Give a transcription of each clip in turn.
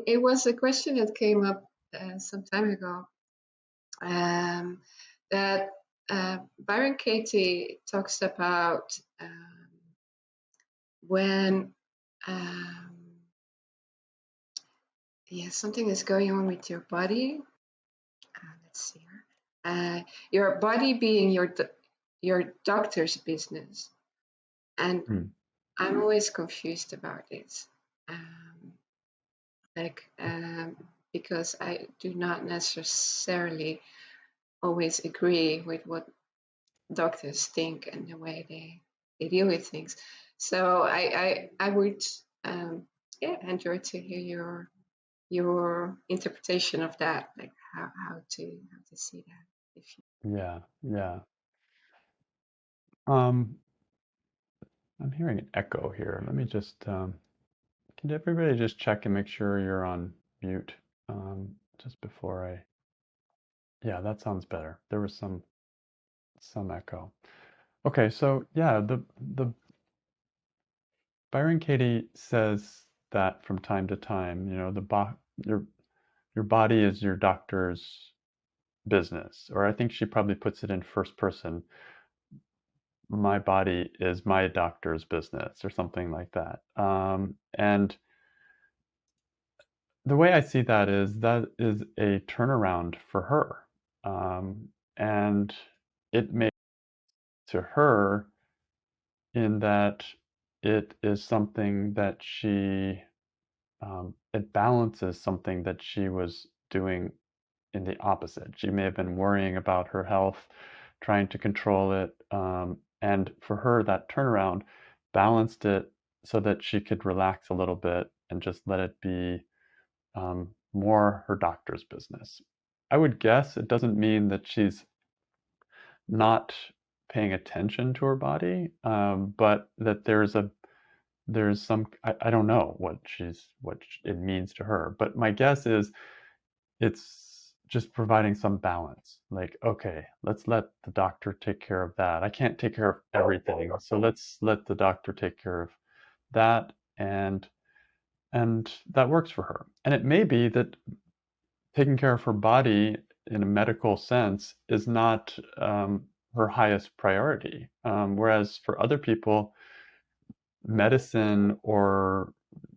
it was a question that came up some time ago, that Byron Katie talks about when something is going on with your body. Let's see here. Your body being your doctor's business, and I'm always confused about it. Because I do not necessarily always agree with what doctors think and the way they deal with things. So I would enjoy to hear your interpretation of that, like how to see that. If you... Yeah. I'm hearing an echo here. Let me just, can everybody just check and make sure you're on mute? Just before yeah, that sounds better. There was some echo. Okay, so yeah, the Byron Katie says that from time to time, your body is your doctor's business, or I think she probably puts it in first person. My body is my doctor's business, or something like that. And the way I see that is a turnaround for her, and it makes to her in that it is something that it balances something that she was doing in the opposite. She may have been worrying about her health, trying to control it, and for her, that turnaround balanced it so that she could relax a little bit and just let it be more her doctor's business. I would guess it doesn't mean that she's not paying attention to her body, but that there's some I don't know what it means to her, but my guess is it's just providing some balance. Like, okay, let's let the doctor take care of that. I can't take care of everything, so let's let the doctor take care of that, and that works for her. And it may be that taking care of her body in a medical sense is not her highest priority. Whereas for other people, medicine or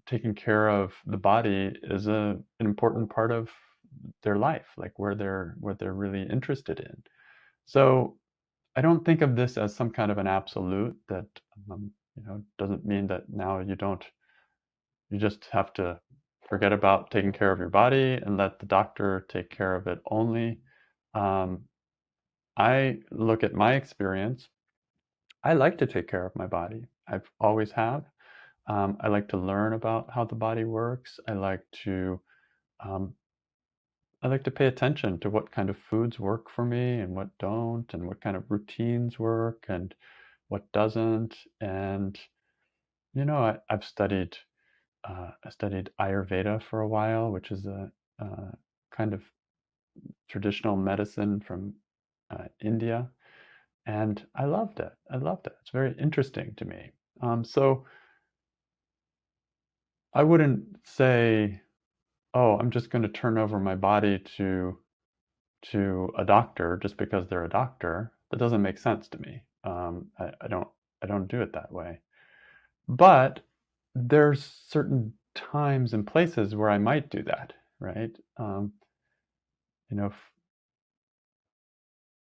taking care of the body is an important part of their life, like where they're really interested in. So I don't think of this as some kind of an absolute that doesn't mean that now you just have to forget about taking care of your body and let the doctor take care of it only. Um, I look at my experience. I like to take care of my body. I've always have. I like to learn about how the body works. Um, I like to pay attention to what kind of foods work for me and what don't, and what kind of routines work and what doesn't. And I've studied I studied Ayurveda for a while, which is a kind of traditional medicine from India, and I loved it. I loved it. It's very interesting to me. So I wouldn't say, "Oh, I'm just going to turn over my body to a doctor just because they're a doctor." That doesn't make sense to me. I don't do it that way. But there's certain times and places where I might do that, right? You know,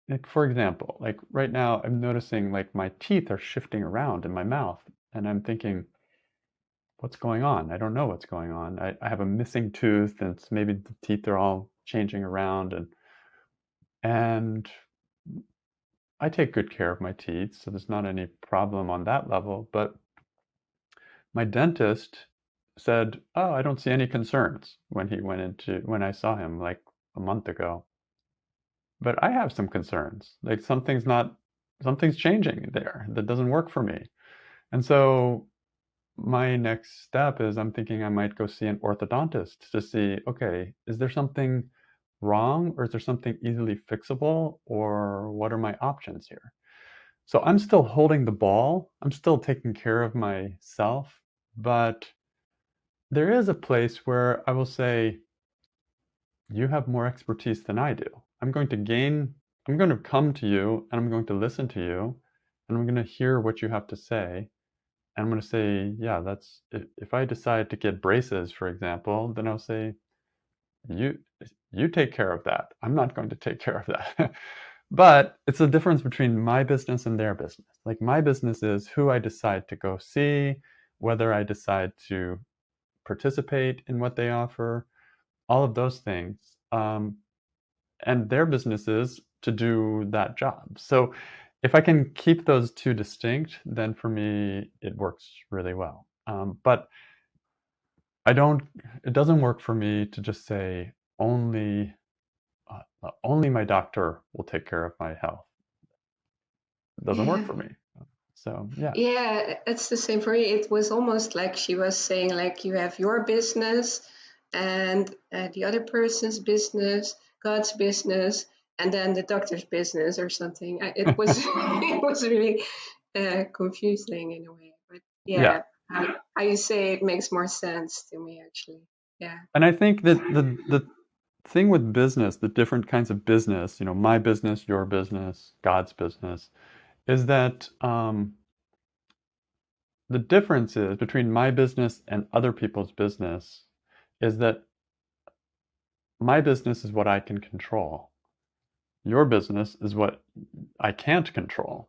like for example, like right now, I'm noticing like my teeth are shifting around in my mouth, and I'm thinking, what's going on? I don't know what's going on. I have a missing tooth, and it's maybe the teeth are all changing around, and I take good care of my teeth, so there's not any problem on that level. But my dentist said, "Oh, I don't see any concerns," when I saw him like a month ago. But I have some concerns. Like something's changing there that doesn't work for me. And so my next step is I'm thinking I might go see an orthodontist to see, okay, is there something wrong, or is there something easily fixable, or what are my options here? So I'm still holding the ball. I'm still taking care of myself, but there is a place where I will say, you have more expertise than I do. I'm going to come to you and I'm going to listen to you and I'm going to hear what you have to say. And I'm going to say, yeah, if I decide to get braces, for example, then I'll say, you, you take care of that. I'm not going to take care of that. But it's the difference between my business and their business. Like my business is who I decide to go see, whether I decide to participate in what they offer, all of those things. And their business is to do that job. So if I can keep those two distinct, then for me, it works really well. But I don't, it doesn't work for me to just say only my doctor will take care of my health. It doesn't work Yeah. for me. So yeah. Yeah, it's the same for me. It was almost like she was saying, like, you have your business and the other person's business, God's business, and then the doctor's business or something. It was it was really confusing in a way. But Yeah. yeah, how you say it makes more sense to me, actually. Yeah. And I think that the thing with business, the different kinds of business, my business, your business, God's business, is that the difference is between my business and other people's business is that my business is what I can control. Your business is what I can't control.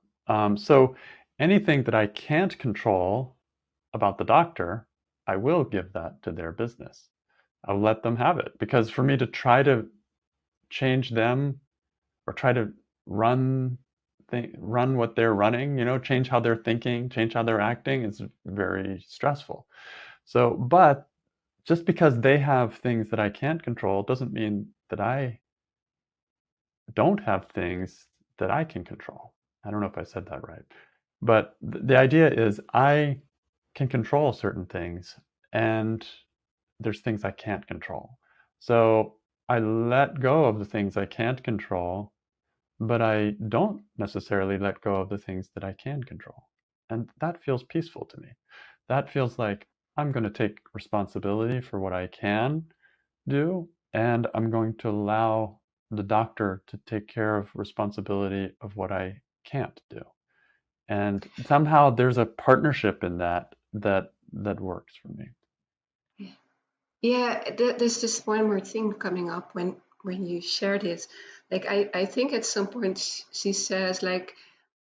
So anything that I can't control about the doctor, I will give that to their business. I'll let them have it because for me to try to change them or try to run run what they're running, change how they're thinking, change how they're acting is very stressful. So, but just because they have things that I can't control doesn't mean that I don't have things that I can control. I don't know if I said that right. But the idea is I can control certain things and there's things I can't control. So I let go of the things I can't control, but I don't necessarily let go of the things that I can control. And that feels peaceful to me. That feels like I'm going to take responsibility for what I can do, and I'm going to allow the doctor to take care of responsibility of what I can't do. And somehow there's a partnership in that works for me. Yeah, there's just one more thing coming up when you share this. Like I think at some point she says like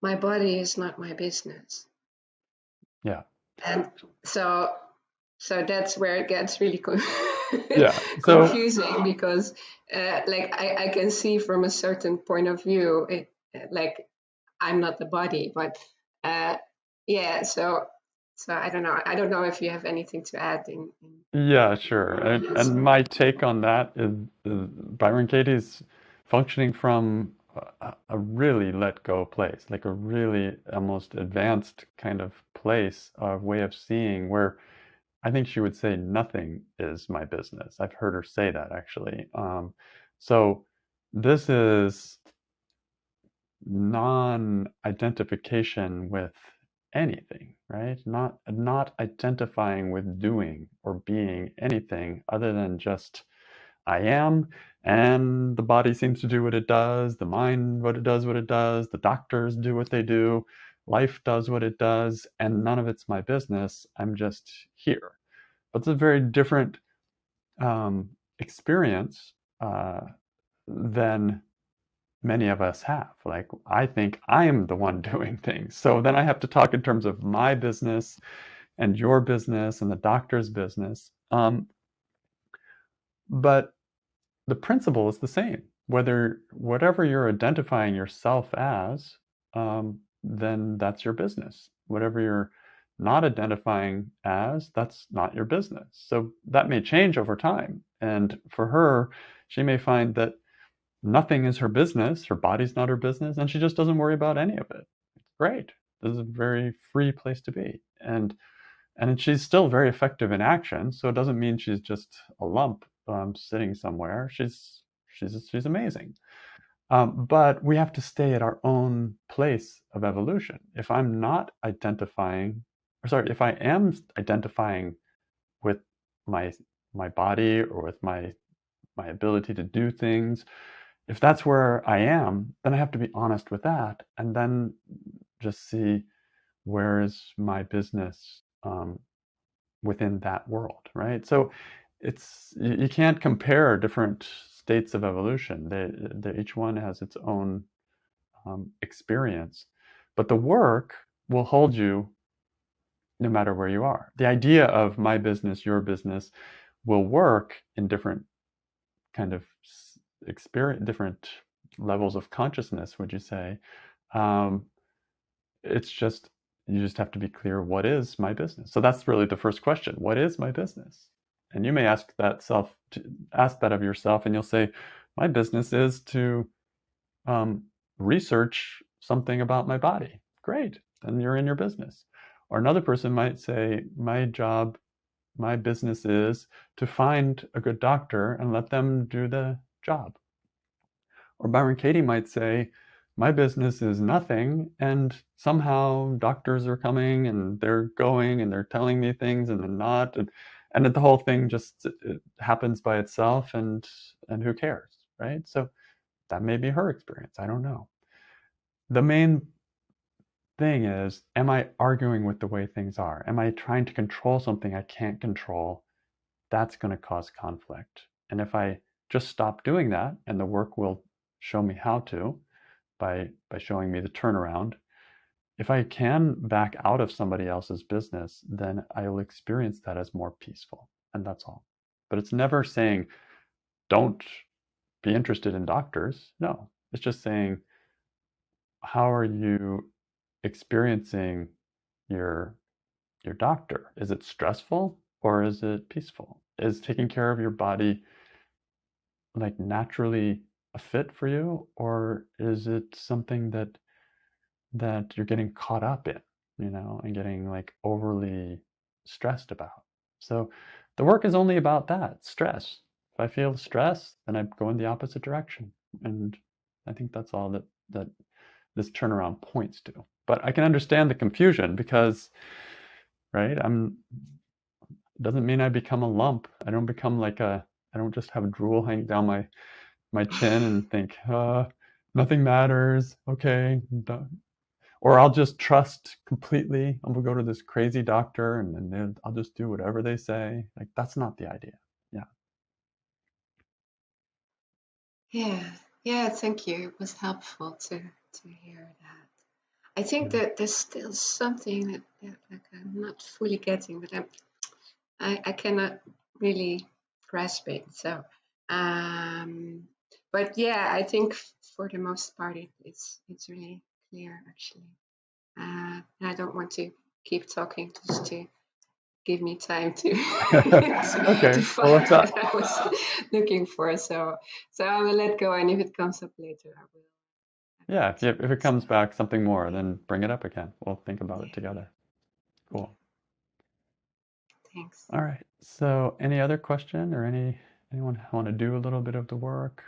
my body is not my business. Yeah. And so so that's where it gets really Yeah. So confusing because like I can see from a certain point of view like I'm not the body, but uh yeah, so I don't know if you have anything to add in yeah, sure. this. And my take on that is Byron Katie's functioning from a really let go place, like a really almost advanced kind of place, a way of seeing where I think she would say nothing is my business. I've heard her say that actually. So this is non-identification with anything, right? Not identifying with doing or being anything other than just I am, and the body seems to do what it does, the mind what it does, the doctors do what they do, life does what it does, and none of it's my business. I'm just here. But it's a very different experience than many of us have. Like, I think I am the one doing things. So then I have to talk in terms of my business and your business and the doctor's business. But the principle is the same. Whatever you're identifying yourself as, then that's your business. Whatever you're not identifying as, that's not your business. So that may change over time. And for her, she may find that nothing is her business, her body's not her business, and she just doesn't worry about any of it. It's great. This is a very free place to be. And she's still very effective in action, so it doesn't mean she's just a lump sitting somewhere. She's amazing. But we have to stay at our own place of evolution. If I'm not identifying, or sorry, if I am identifying with my my body or with my ability to do things. If that's where I am, then I have to be honest with that, and then just see where is my business within that world, right? So it's you can't compare different states of evolution. Each one has its own experience, but the work will hold you no matter where you are. The idea of my business, your business, will work in different kind of experience, different levels of consciousness. Would you say? Um, it's just you just have to be clear, what is my business? So that's really the first question. What is my business? And you may ask that of yourself, and you'll say, my business is to um, research something about my body. Great, then you're in your business. Or another person might say, my business is to find a good doctor and let them do the job. Or Byron Katie might say, my business is nothing, and somehow doctors are coming and they're going and they're telling me things and they're not, and the whole thing just it happens by itself, and who cares, right? So that may be her experience. I don't know. The main thing is, am I arguing with the way things are? Am I trying to control something I can't control? That's going to cause conflict. And if I just stop doing that, and the work will show me how to by showing me the turnaround, if I can back out of somebody else's business, then I will experience that as more peaceful. And that's all. But it's never saying, don't be interested in doctors. No, it's just saying, how are you experiencing your your doctor? Is it stressful or is it peaceful? Is taking care of your body like naturally a fit for you, or is it something that you're getting caught up in, and getting like overly stressed about? So the work is only about that, stress. If I feel stress, then I go in the opposite direction. And I think that's all that this turnaround points to. But I can understand the confusion because, right, doesn't mean I become a lump. I don't just have drool hanging down my chin and think, nothing matters. Okay. Or I'll just trust completely. I'm gonna go to this crazy doctor and then I'll just do whatever they say. Like, that's not the idea. Yeah. Yeah, yeah, thank you. It was helpful to hear that. I think Yeah. that there's still something that like I'm not fully getting, but I cannot really grasp it. So, um, but yeah, I think for the most part it's really clear actually. And I don't want to keep talking just to give me time to to Okay. Well, find what I was looking for. So I will let go, and if it comes up later, I will yeah, let you if know. it So comes back something more, then bring it up again. We'll think about it yeah, together. yeah, Cool. thanks. All right. So any other question or anyone want to do a little bit of the work?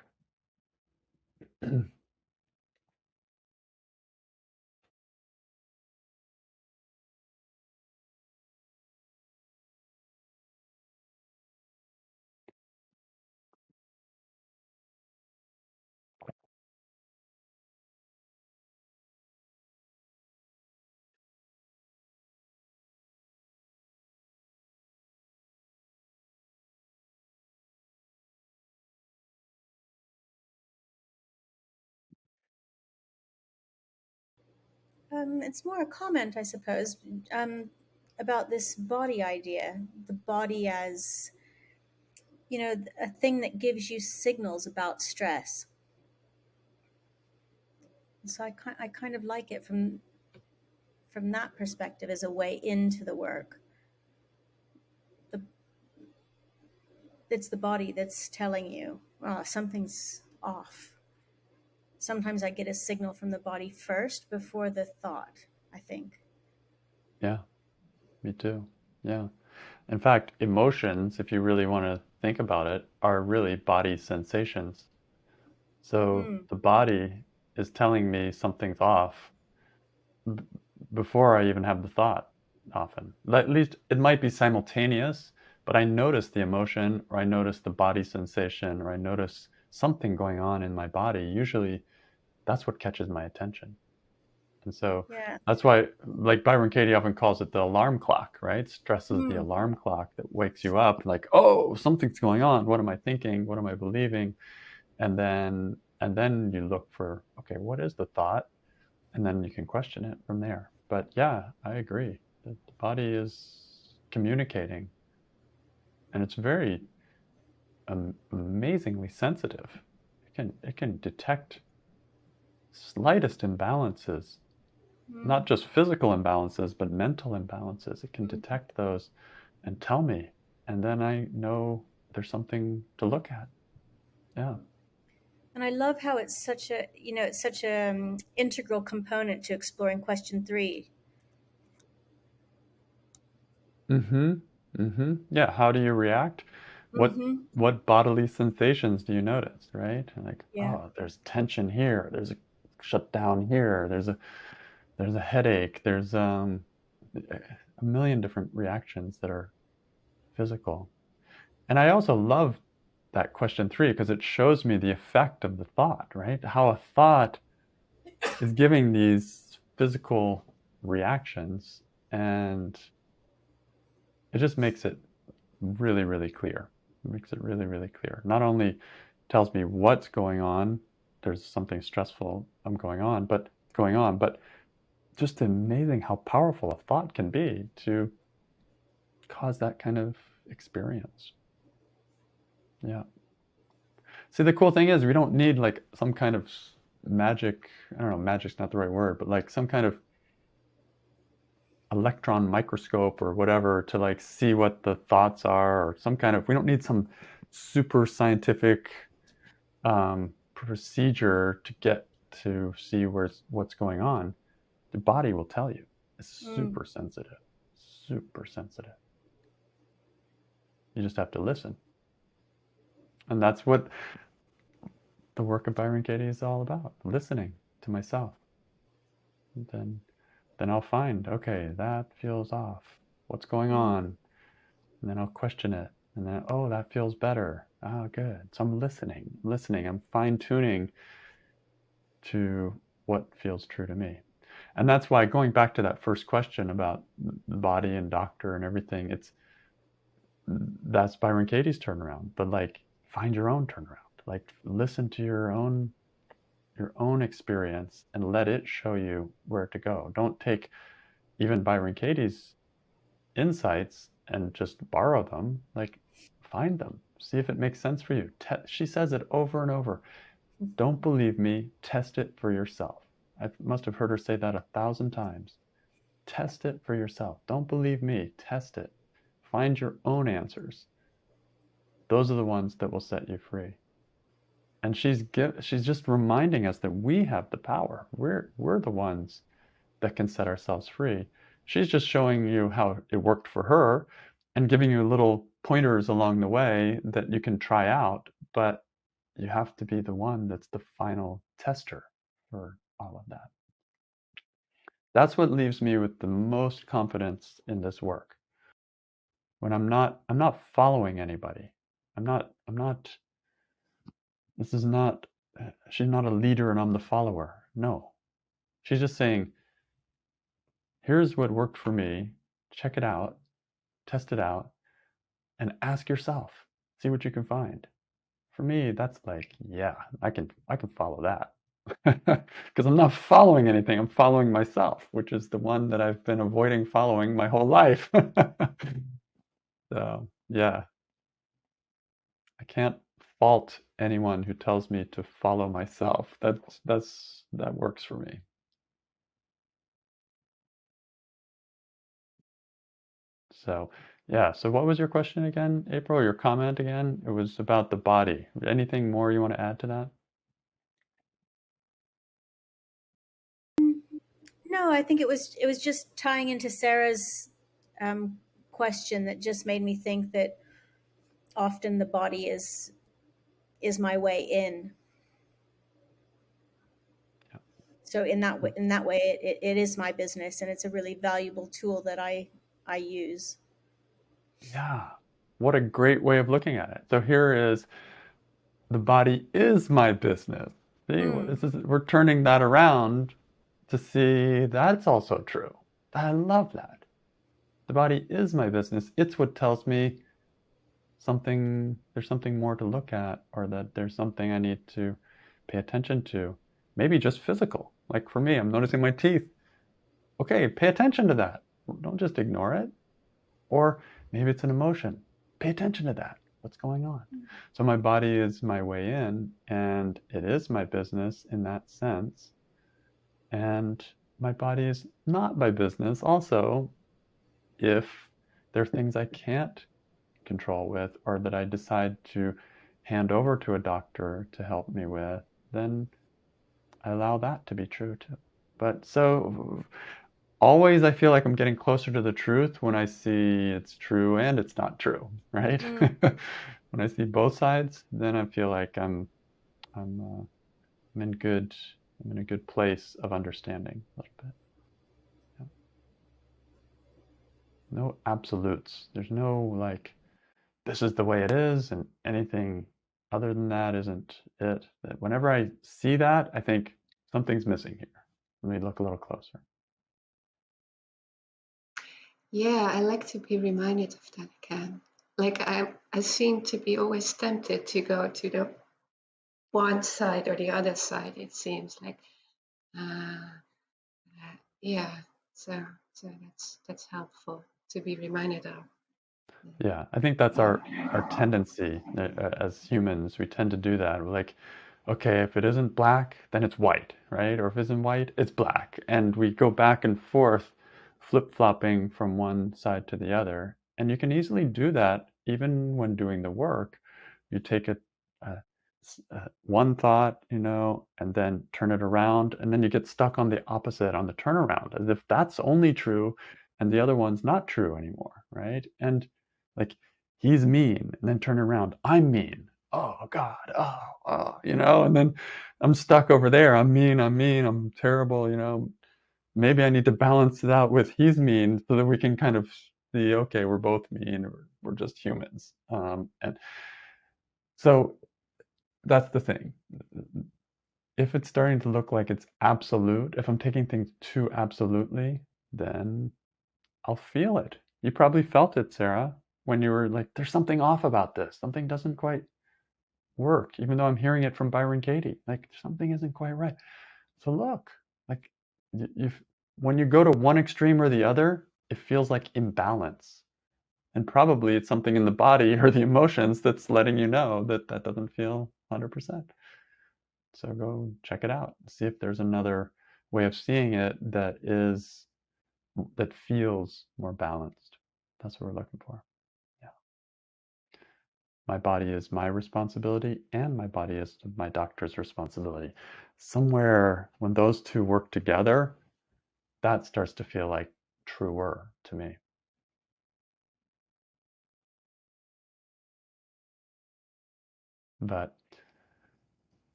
It's more a comment, I suppose, um, about this body idea. The body as, a thing that gives you signals about stress. So I kind of like it from that perspective as a way into the work. The, it's the body that's telling you, oh, something's off. Sometimes I get a signal from the body first before the thought, I think. Yeah, me too. Yeah. In fact, emotions, if you really want to think about it, are really body sensations. So Mm, the body is telling me something's off b- before I even have the thought, often. At least it might be simultaneous, but I notice the emotion, or I notice the body sensation, or I notice something going on in my body. Usually that's what catches my attention. And so Yeah. that's why, like Byron Katie often calls it the alarm clock, right? Stress is the Mm. alarm clock that wakes you up, like, oh, something's going on. What am I thinking? What am I believing? And then you look for, okay, what is the thought? And then you can question it from there. But yeah, I agree. The body is communicating, and it's very amazingly sensitive. It can detect slightest imbalances, not Mm. just physical imbalances, but mental imbalances. It can Mm. detect those and tell me, and then I know there's something to look at. Yeah. And I love how it's such a, it's such a integral component to exploring question 3. Mm-hmm. Mm-hmm. Yeah. How do you react? What Mm-hmm. what bodily sensations do you notice, right? Like, Yeah. oh, there's tension here, there's a shutdown here, there's a headache, there's a million different reactions that are physical. And I also love that question 3 because it shows me the effect of the thought, right? How a thought is giving these physical reactions, and it just makes it really, really clear. It makes it really, really clear. Not only tells me what's going on, there's something stressful going on, but just amazing how powerful a thought can be to cause that kind of experience. Yeah. See, the cool thing is we don't need like some kind of magic, I don't know, magic's not the right word, but like some kind of electron microscope or whatever to like see what the thoughts are, or some kind of, we don't need some super scientific procedure to get to see what's going on. The body will tell you. It's Mm. super sensitive, super sensitive. You just have to listen. And that's what the work of Byron Katie is all about, listening to myself. And then I'll find, okay, that feels off. What's going Mm. on? And then I'll question it. And then, oh, that feels better. Oh, good. So I'm listening. I'm fine tuning to what feels true to me. And that's why, going back to that first question about the body and doctor and everything, that's Byron Katie's turnaround. But like, find your own turnaround. Like, listen to your own experience and let it show you where to go. Don't take even Byron Katie's insights and just borrow them. Like, find them, see if it makes sense for you. She says it over and over. Don't believe me, test it for yourself. I must have heard her say that 1,000 times. Test it for yourself. Don't believe me, test it. Find your own answers. Those are the ones that will set you free. And she's just reminding us that we have the power. We're the ones that can set ourselves free. She's just showing you how it worked for her and giving you little pointers along the way that you can try out, but you have to be the one that's the final tester for all of that. That's what leaves me with the most confidence in this work. When I'm not following anybody. I'm not this is not she's not a leader and I'm the follower. No. She's just saying, here's what worked for me. Check it out, test it out, and ask yourself. See what you can find. For me, that's like, yeah, I can follow that. Because I'm not following anything. I'm following myself, which is the one that I've been avoiding following my whole life. So, yeah, I can't fault anyone who tells me to follow myself. That works for me. So, yeah. So, what was your question again, April? Your comment again? It was about the body. Anything more you want to add to that? No, I think it was just tying into Sarah's um, question that just made me think that often the body is my way in. So in that way, it is my business, and it's a really valuable tool that I use. Yeah. What a great way of looking at it. So here is, the body is my business. See, we're turning that around to see that's also true. I love that. The body is my business. It's what tells me there's something more to look at, or that there's something I need to pay attention to. Maybe just physical. Like for me, I'm noticing my teeth. Okay, pay attention to that. Don't just ignore it. Or maybe it's an emotion. Pay attention to that. What's going on? So my body is my way in, and it is my business in that sense. And my body is not my business also if there are things I can't control with, or that I decide to hand over to a doctor to help me with, then I allow that to be true too. But so always I feel like I'm getting closer to the truth when I see it's true and it's not true, right? When I see both sides, then I feel like I'm in a good place of understanding a little bit. Yeah. No absolutes. There's no like, this is the way it is, and anything other than that isn't it. Whenever I see that, I think something's missing here. Let me look a little closer. Yeah, I like to be reminded of that again. Like I seem to be always tempted to go to the one side or the other side. It seems like, uh, yeah. So that's helpful to be reminded of. Yeah, I think that's our tendency as humans. We tend to do that. We're like, okay, if it isn't black, then it's white, right? Or if it isn't white, it's black. And we go back and forth, flip-flopping from one side to the other. And you can easily do that even when doing the work. You take one thought, and then turn it around, and then you get stuck on the opposite, on the turnaround, as if that's only true and the other one's not true anymore, right? And like, he's mean, and then turn around, I'm mean. Oh God, and then I'm stuck over there. I'm mean, I'm terrible. Maybe I need to balance it out with he's mean so that we can kind of see, okay, we're both mean, we're just humans. And so that's the thing. If it's starting to look like it's absolute, if I'm taking things too absolutely, then I'll feel it. You probably felt it, Sarah, when you were like, there's something off about this. Something doesn't quite work, even though I'm hearing it from Byron Katie. Like, something isn't quite right. So look, like, when you go to one extreme or the other, it feels like imbalance. And probably it's something in the body or the emotions that's letting you know that that doesn't feel 100%. So go check it out. See if there's another way of seeing it that feels more balanced. That's what we're looking for. Yeah. My body is my responsibility, and my body is my doctor's responsibility. Somewhere when those two work together, that starts to feel like truer to me. But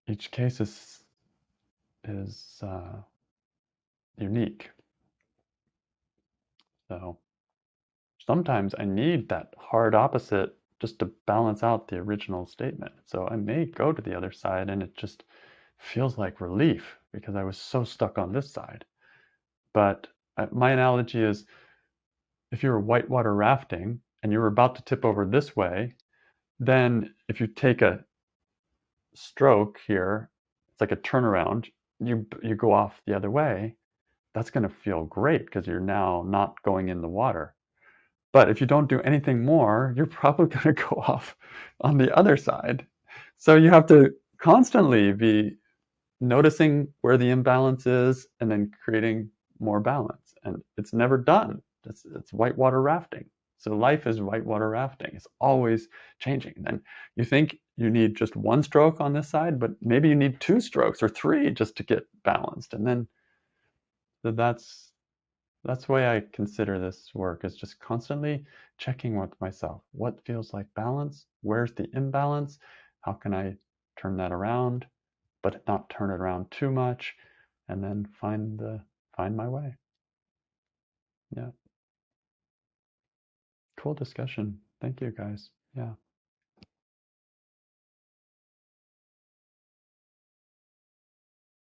each case is unique. So sometimes I need that hard opposite just to balance out the original statement. So I may go to the other side and it just feels like relief because I was so stuck on this side. But my analogy is, if you were whitewater rafting and you were about to tip over this way, then if you take a stroke here, it's like a turnaround, you go off the other way, that's going to feel great because you're now not going in the water. But if you don't do anything more, you're probably going to go off on the other side. So you have to constantly be noticing where the imbalance is and then creating more balance. And it's never done. It's whitewater rafting. So life is whitewater rafting. It's always changing. And then you think you need just one stroke on this side, but maybe you need 2 strokes or 3 just to get balanced. And then that's the way I consider this work, is just constantly checking with myself. What feels like balance? Where's the imbalance? How can I turn that around, but not turn it around too much, and then find my way. Yeah. cool discussion. Thank you, guys. Yeah.